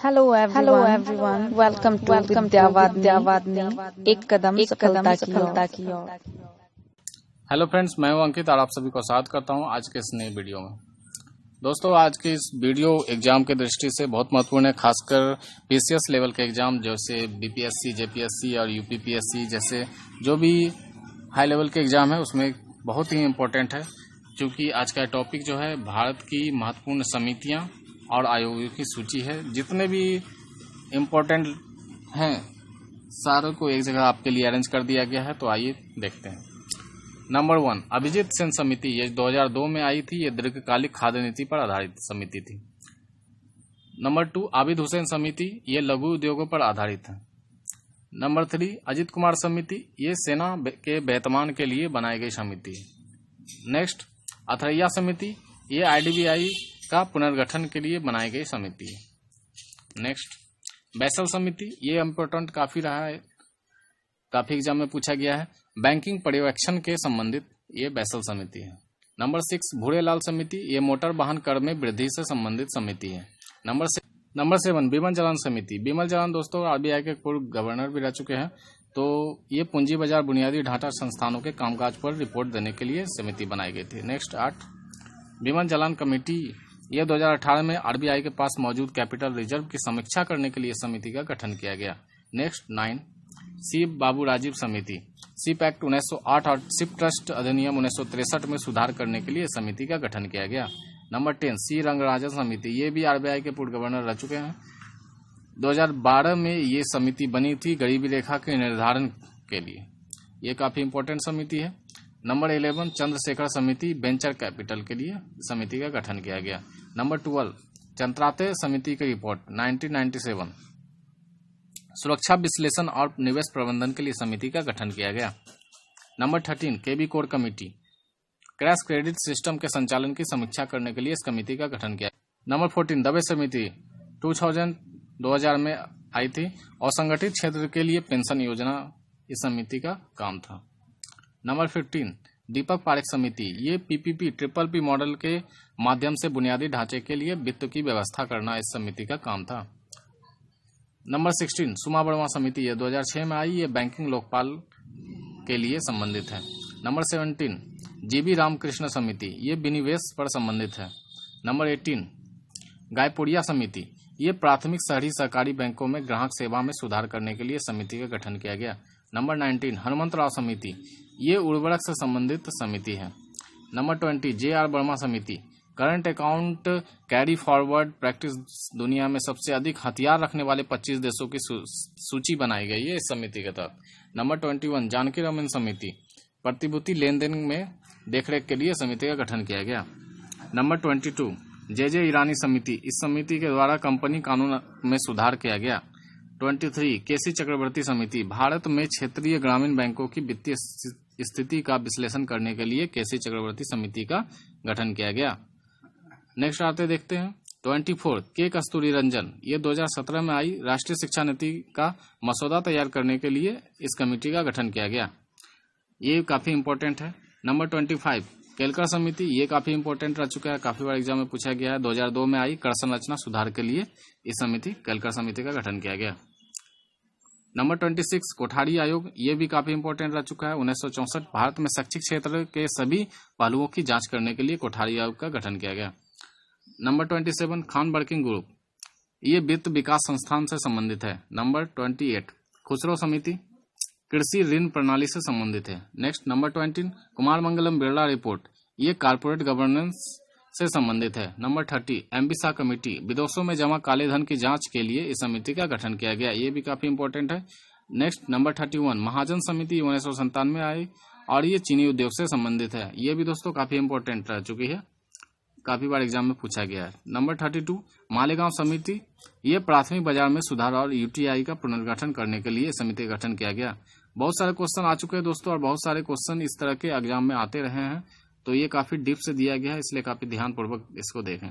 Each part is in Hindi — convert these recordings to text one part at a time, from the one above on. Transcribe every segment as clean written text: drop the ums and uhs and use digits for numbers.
Hello everyone. Welcome to विद्यावादिनी एक कदम सफलता की ओर। हेलो फ्रेंड्स, मैं हूं अंकित और आप सभी को स्वागत करता हूं आज के इस नए वीडियो में। दोस्तों, आज के इस वीडियो एग्जाम के दृष्टि से बहुत महत्वपूर्ण है, खासकर पीसीएस लेवल के एग्जाम जैसे बीपीएससी, जेपीएससी और यूपीपीएससी जैसे जो भी हाई लेवल के एग्जाम है उसमें बहुत ही इम्पोर्टेंट है। क्योंकि आज का टॉपिक जो है भारत की महत्वपूर्ण समितियां और आयोगों की सूची है। जितने भी इम्पोर्टेंट हैं सारों को एक जगह आपके लिए अरेंज कर दिया गया है, तो आइए देखते हैं। नंबर 1, अभिजीत सेन समिति, ये 2002 में आई थी। ये दीर्घकालिक खाद्य नीति पर आधारित समिति थी। नंबर 2, आबिद हुसैन समिति, ये लघु उद्योगों पर आधारित है। नंबर 3, अजित कुमार समिति, ये सेना के वेतमान के लिए बनाई गई समिति है। नेक्स्ट, अथरैया समिति, ये आईडीबीआई का पुनर्गठन के लिए बनाई गई समिति है। नेक्स्ट, बैसल समिति, ये इम्पोर्टेंट काफी रहा है, काफी एग्जाम में पूछा गया है। बैंकिंग पर्यवेक्षण के संबंधित ये बैसल समिति है। नंबर 6, भूरेलाल समिति, ये मोटर वाहन कर में वृद्धि से संबंधित समिति है। नंबर 7, बिमल जालान समिति। बिमल जालान दोस्तों आरबीआई के पूर्व गवर्नर भी रह चुके हैं। तो ये पूंजी बाजार बुनियादी ढांचा संस्थानों के कामकाज पर रिपोर्ट देने के लिए समिति बनाई गई थी। नेक्स्ट, 8, बिमल जालान कमेटी, ये 2018 में आरबीआई के पास मौजूद कैपिटल रिजर्व की समीक्षा करने के लिए समिति का गठन किया गया। नेक्स्ट, 9, सी बाबू राजीव समिति, सिप एक्ट 1908 और सिप ट्रस्ट अधिनियम 1963 में सुधार करने के लिए समिति का गठन किया गया। नंबर 10, सी रंगराजन समिति, ये भी आरबीआई के पूर्व गवर्नर रह चुके हैं। 2012 में ये समिति बनी थी गरीबी रेखा के निर्धारण के लिए। ये काफी इंपॉर्टेंट समिति है। नंबर 11, चंद्रशेखर समिति, वेंचर कैपिटल के लिए समिति का गठन किया गया। नंबर 12, चंद्राते समिति की रिपोर्ट 1997, सुरक्षा विश्लेषण और निवेश प्रबंधन के लिए समिति का गठन किया गया। Number 13, KB core committee, crash credit system के संचालन की समीक्षा करने के लिए इस कमेटी का गठन किया। नंबर 14, दवे समिति 2000 में आई थी। असंगठित क्षेत्र के लिए पेंशन योजना इस समिति का काम था। नंबर 15, दीपक पारेख समिति, ये पीपीपी ट्रिपल पी मॉडल के माध्यम से बुनियादी ढांचे के लिए वित्त की व्यवस्था करना इस समिति का काम था। नंबर 16, सुमा बर्मा समिति, ये 2006 में आई। ये बैंकिंग लोकपाल के लिए संबंधित है। नंबर 17, जीबी रामकृष्ण समिति, ये विनिवेश पर संबंधित है। नंबर 18, गायपुरिया समिति, ये प्राथमिक शहरी सरकारी बैंकों में ग्राहक सेवा में सुधार करने के लिए समिति का गठन किया गया। नंबर 19, हनुमंत राव समिति, ये उर्वरक से संबंधित समिति है। Number 20, JR. वर्मा समिति, current account carry forward practice, दुनिया में सबसे अधिक हथियार रखने वाले 25 देशों की सूची बनाई गई है इस समिति के तहत। नंबर 21, जानकी रामन समिति, प्रतिभूति लेन देन में देखरेख के लिए समिति का गठन किया गया। नंबर 22, जे ईरानी समिति, इस समिति के द्वारा कंपनी कानून में सुधार किया गया। 23, केसी चक्रवर्ती समिति, भारत में क्षेत्रीय ग्रामीण बैंकों की वित्तीय स्थिति का विश्लेषण करने के लिए केसी चक्रवर्ती समिति का गठन किया गया। नेक्स्ट आते देखते हैं 24, के कस्तूरी रंजन, ये 2017 में आई। राष्ट्रीय शिक्षा नीति का मसौदा तैयार करने के लिए इस कमेटी का गठन किया गया। ये काफी इंपॉर्टेंट है। नंबर 25, केलकर समिति, ये काफी इंपॉर्टेंट रह चुका है, काफी बार एग्जाम में पूछा गया है। 2002 में आई। कर संरचना सुधार के लिए इस समिति केलकर समिति का गठन किया गया। नंबर 26, कोठारी आयोग, ये भी काफी इंपॉर्टेंट रह चुका है। 1964, भारत में शैक्षिक क्षेत्र के सभी पहलुओं की जांच करने के लिए कोठारी आयोग का गठन किया गया। नंबर 27, खान वर्किंग ग्रुप, ये वित्त विकास संस्थान से संबंधित है। नंबर 28, खुसरो समिति, कृषि ऋण प्रणाली से संबंधित है। Next, number 20, Kumar Mangalam Birla report, ये कारपोरेट गवर्नेंस से संबंधित है। नंबर 30, एमबी शाह कमेटी, विदेशों में जमा काले धन की जांच के लिए इस समिति का गठन किया गया। ये भी काफी इंपॉर्टेंट है। नेक्स्ट, नंबर 31, महाजन समिति, 1997 में आई और ये चीनी उद्योग से संबंधित है। ये भी दोस्तों काफी इंपॉर्टेंट रह चुकी है, काफी बार एग्जाम में पूछा गया है। नंबर 32, मालेगांव समिति, ये प्राथमिक बाजार में सुधार और यूटीआई का पुनर्गठन करने के लिए समिति का गठन किया गया। बहुत सारे क्वेश्चन आ चुके हैं दोस्तों और बहुत सारे क्वेश्चन इस तरह के एग्जाम में आते रहे हैं, तो ये काफी डीप से दिया गया है, इसलिए काफी ध्यानपूर्वक इसको देखें।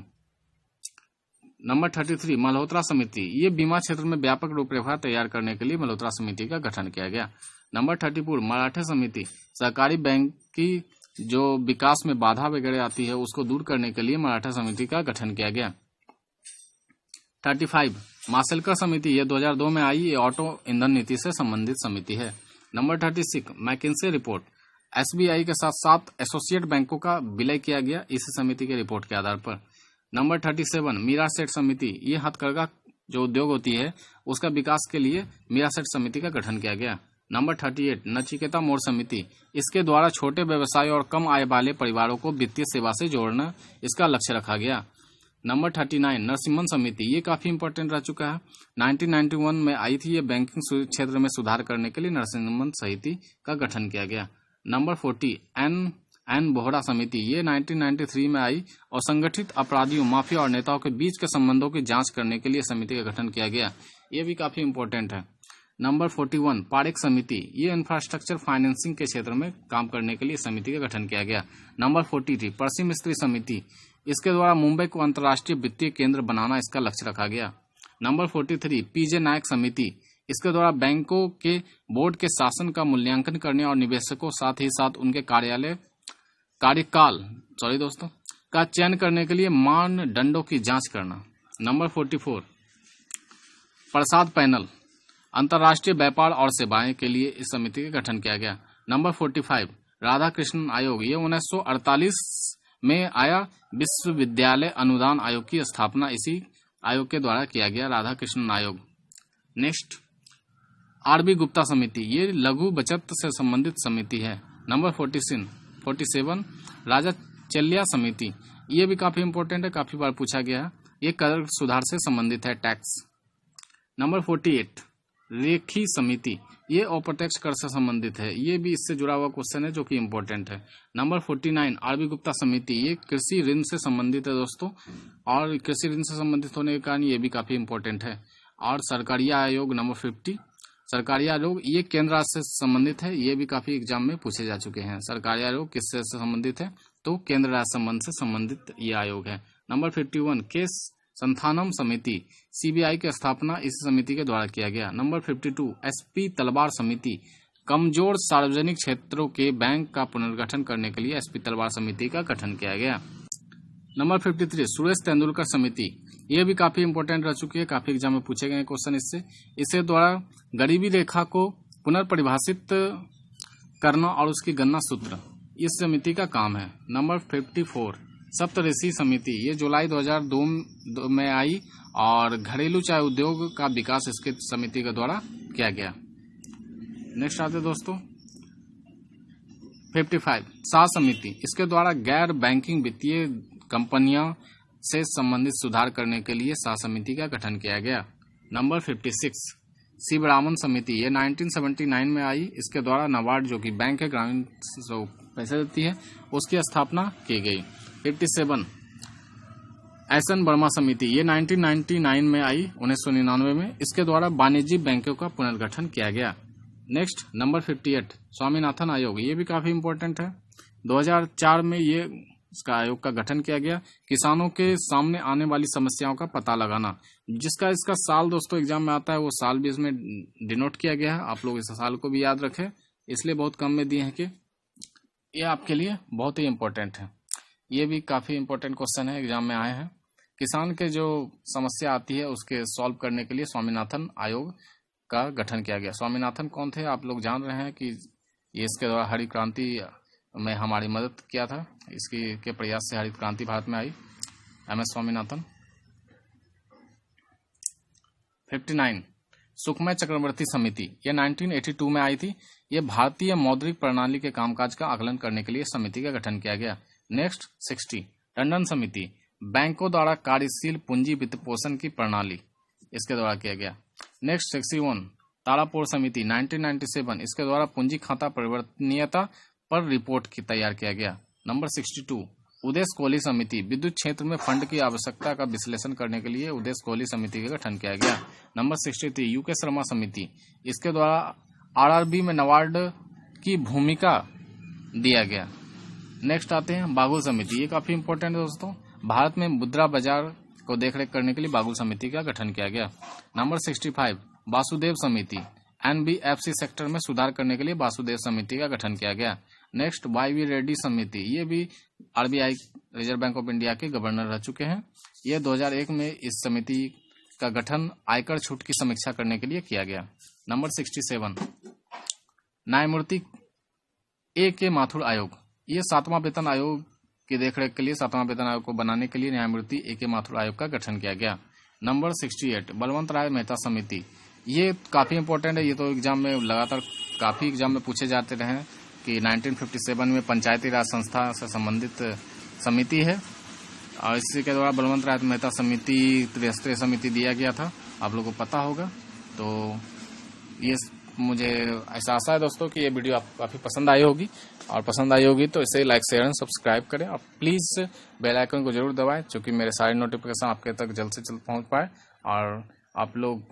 नंबर 33, मल्होत्रा समिति, ये बीमा क्षेत्र में व्यापक रूपरेखा तैयार करने के लिए मल्होत्रा समिति का गठन किया गया। नंबर 34, मराठे समिति, सहकारी बैंक की जो विकास में बाधा वगैरह आती है उसको दूर करने के लिए मराठा समिति का गठन किया गया। 35, माशेलकर समिति ये 2002 में आई, ये ऑटो ईंधन नीति से संबंधित समिति है। नंबर 36 मैकिन्से रिपोर्ट, एसबीआई के साथ 7 एसोसिएट बैंकों का विलय किया गया इस समिति के रिपोर्ट के आधार पर। नंबर 37 मीरा सेठ समिति, ये हथकरघा जो उद्योग होती है उसका विकास के लिए मीरा सेठ समिति का गठन किया गया। नंबर 38 नचिकेता मोड़ समिति, इसके द्वारा छोटे व्यवसाय और कम आय वाले परिवारों को वित्तीय सेवा से जोड़ना इसका लक्ष्य रखा गया। नंबर 39 नरसिम्हन समिति, ये काफी इंपॉर्टेंट रह चुका है, 1991 में आई थी। ये बैंकिंग क्षेत्र में सुधार करने के लिए नरसिम्हन समिति का गठन किया गया। नंबर 40 एन बोहरा समिति, ये 1993 में आई और संगठित अपराधियों, माफिया और नेताओं के बीच के संबंधों की जांच करने के लिए समिति का गठन किया गया। ये भी काफी इंपॉर्टेंट है। नंबर 41 पारेख समिति, ये इंफ्रास्ट्रक्चर फाइनेंसिंग के क्षेत्र में काम करने के लिए समिति का गठन किया गया। नंबर 43 परसी मिस्त्री समिति, इसके द्वारा मुंबई को अंतर्राष्ट्रीय वित्तीय केंद्र बनाना इसका लक्ष्य रखा गया। नंबर 43 पीजे नायक समिति, इसके द्वारा बैंकों के बोर्ड के शासन का मूल्यांकन करने और निवेशकों साथ ही साथ उनके कार्यकाल का चयन करने के लिए मानदंडों की जांच करना। नंबर 44 प्रसाद पैनल, अंतर्राष्ट्रीय व्यापार और सेवाएं के लिए इस समिति का गठन किया गया। नंबर 45 राधा कृष्णन आयोग, ये 1948 में आया। विश्वविद्यालय अनुदान आयोग की स्थापना इसी आयोग के द्वारा किया गया, राधा कृष्णन आयोग। नेक्स्ट आरबी गुप्ता समिति, ये लघु बचत से संबंधित समिति है। नंबर 47 राजा चल्या समिति, ये भी काफी इंपॉर्टेंट है, काफी बार पूछा गया है। ये कर सुधार से संबंधित है, टैक्स। नंबर 48 रेखी समिति, ये अप्रत्यक्ष कर से संबंधित है, ये भी इससे जुड़ा हुआ क्वेश्चन है जो कि इंपॉर्टेंट है। नंबर 49 आरबी गुप्ता समिति, ये कृषि ऋण से संबंधित है दोस्तों, और कृषि ऋण से संबंधित होने के कारण ये भी काफी इंपॉर्टेंट है। और सरकारी आयोग नंबर 50 सरकारी आयोग, ये केंद्र राज्य से संबंधित है, ये भी काफी एग्जाम में पूछे जा चुके हैं। सरकारी आयोग किससे संबंधित है, तो केंद्र राज्य संबंध से संबंधित ये आयोग है। नंबर 51 केस संथानम समिति, सीबीआई की स्थापना इस समिति के द्वारा किया गया। नंबर 52 एसपी तलवार समिति, कमजोर सार्वजनिक क्षेत्रों के बैंक का पुनर्गठन करने के लिए एसपी तलवार समिति का गठन किया गया। नंबर 53 सुरेश तेंदुलकर समिति, ये भी काफी इंपॉर्टेंट रह चुकी है, काफी एग्जाम में पूछे गए क्वेश्चन इससे द्वारा गरीबी रेखा को पुनर्परिभाषित करना और उसकी गणना सूत्र इस समिति का काम है। नंबर 54 सप्तऋषि समिति, ये जुलाई 2002 में आई और घरेलू चाय उद्योग का विकास इसके समिति के द्वारा किया गया। नेक्स्ट आते दोस्तों 55 साह समिति, इसके द्वारा गैर बैंकिंग वित्तीय कंपनियों से संबंधित सुधार करने के लिए साह समिति का गठन किया गया। नंबर 56 शिवरामन समिति, ये 1979 में आई, इसके द्वारा नाबार्ड जो कि बैंक है, ग्रामीण जो पैसे देती है, उसकी स्थापना की गई। 57 एसन वर्मा समिति, ये 1999 में आई, 1999 में, इसके द्वारा वाणिज्यिक बैंकों का पुनर्गठन किया गया। नेक्स्ट नंबर 58 स्वामीनाथन आयोग, ये भी काफी इंपॉर्टेंट है, 2004 में ये इसका आयोग का गठन किया गया। किसानों के सामने आने वाली समस्याओं का पता लगाना, जिसका इसका साल दोस्तों एग्जाम में आता है, वो साल भी इसमें डिनोट किया गया है, आप लोग इस साल को भी याद रखें, इसलिए बहुत कम में दिए हैं कि ये आपके लिए बहुत ही इंपॉर्टेंट है। ये भी काफी इंपॉर्टेंट क्वेश्चन है, एग्जाम में आए हैं। किसान के जो समस्या आती है उसके सॉल्व करने के लिए स्वामीनाथन आयोग का गठन किया गया। स्वामीनाथन कौन थे, आप लोग जान रहे हैं कि ये इसके द्वारा हरित क्रांति में हमारी मदद किया था, इसकी के प्रयास से हरित क्रांति भारत में आई, एमएस स्वामीनाथन। 59 सुखमय चक्रवर्ती समिति, ये 1982 में आई थी, ये भारतीय मौद्रिक प्रणाली के कामकाज का आकलन करने के लिए समिति का गठन किया गया। नेक्स्ट 60 टंडन समिति, बैंकों द्वारा कार्यशील पूंजी वित्त पोषण की प्रणाली, इसके द्वारा किया गया। नेक्स्ट 61 तारापुर समिति 1997, इसके द्वारा पूंजी खाता परिवर्तनीयता पर रिपोर्ट की तैयार किया गया। नंबर 62 उदेश कोहली समिति, विद्युत क्षेत्र में फंड की आवश्यकता का विश्लेषण करने के लिए उदेश कोहली समिति का गठन किया गया। नंबर 63 यूके शर्मा समिति, इसके द्वारा आरआरबी में नाबार्ड की भूमिका दिया गया। नेक्स्ट आते हैं बागुल समिति, ये काफी इंपॉर्टेंट है दोस्तों, भारत में मुद्रा बाजार को देखरेख करने के लिए बागुल समिति का गठन किया गया। नंबर 65 वासुदेव समिति, एनबीएफसी सेक्टर में सुधार करने के लिए वासुदेव समिति का गठन किया गया। नेक्स्ट वाईवी रेड्डी समिति, ये भी RBI reserve bank of India के गवर्नर रह चुके हैं, ये 2001 में इस समिति का गठन आयकर छूट की समीक्षा करने के लिए किया गया। नंबर 67, न्यायमूर्ति A.K. माथुर आयोग। ये 7वां वेतन आयोग की देखरेख के लिए 7वां वेतन आयोग को बनाने के लिए न्यायमूर्ति A.K. माथुर आयोग का गठन किया गया। नंबर 68, बलवंत राय मेहता समिति। ये काफी इंपॉर्टेंट है, ये तो एग्जाम में लगातार काफी एग्जाम में पूछे जाते रहे कि 1957 में पंचायती राज संस्था से संबंधित समिति है और इसी के द्वारा बलवंत राय मेहता समिति त्रिस्तरीय समिति दिया गया था, आप लोगों को पता होगा। तो ये मुझे ऐसा आशा है दोस्तों कि ये वीडियो आपको काफी पसंद आई होगी, और पसंद आई होगी तो इसे लाइक शेयर एंड सब्सक्राइब करें और प्लीज बेल आइकन को जरूर दबाएं, क्योंकि मेरे सारे नोटिफिकेशन आपके तक जल्द से जल्द पहुंच पाए और आप लोग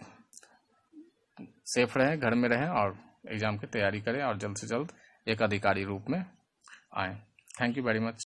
सेफ रहें, घर में रहें और एग्जाम की तैयारी करें और जल्द से जल्द एक अधिकारी रूप में आए। Thank you very much.